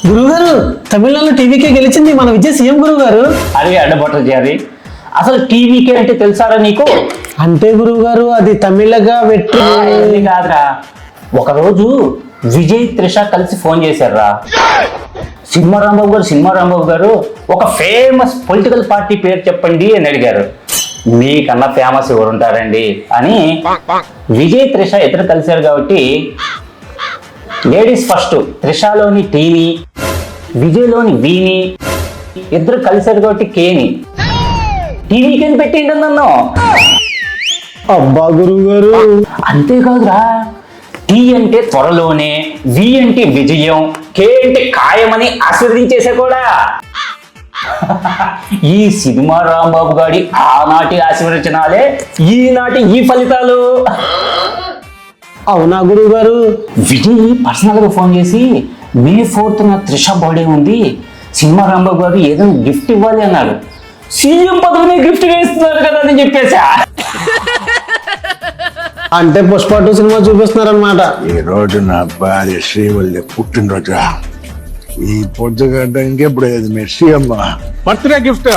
గురువుగారు తమిళనాడులో టీవీకే గెలిచింది మన విజయ్ సీఎం గురువుగారు. అరే అడ్డబొట్ట చేయాలి. అసలు టీవీకే అంటే తెలుసారా నీకు? అంటే గురువుగారు అది తమిళగా వెట్టు ఇది కాదురా. ఒకరోజు విజయ్ త్రిష కలిసి ఫోన్ చేశారా. సినిమా రాంబాబు గారు ఒక ఫేమస్ పొలిటికల్ పార్టీ పేరు చెప్పండి అని అడిగారు. మీకన్నా ఫేమస్ ఎవరు ఉంటారండి అని విజయ్ త్రిష ఇద్దరు కలిశారు కాబట్టి లేడీస్ ఫస్ట్ త్రిషలోని టీని విజయ్లోని వీని ఇద్దరు కలిశారు కాబట్టి కేని టీవీకి పెట్టిండు నన్ను. అబ్బా గురువుగారు. అంతేకాదురా, టీ అంటే త్వరలోనే, వి అంటే విజయం, కే అంటే ఖాయమని ఆశీర్వదించేసా కూడా. ఈ సినిమా రాంబాబు గారి ఆనాటి ఆశీర్వచనాలే ఈనాటి ఈ ఫలితాలు. అవునా గురువుగారు. విజయ్ పర్సనల్ గా ఫోన్ చేసి మే 4th త్రిష బర్త్డే ఉంది, సినిమా రాంబాబు గారు ఏదో గిఫ్ట్ ఇవ్వాలి అన్నాడు. సీఎం పదవిని గిఫ్ట్ ఇస్తున్నారు కదా అని చెప్పేసా. అంటే పుష్ప 2 సినిమా చూపిస్తున్నారనమాట. ఈ రోజు నా భార్య శ్రీవల్లి పుట్టినరోజు. ఈ పొద్దుగడ్డ ఇంకెప్పుడు మీ సీఎం బర్త్డే గిఫ్ట్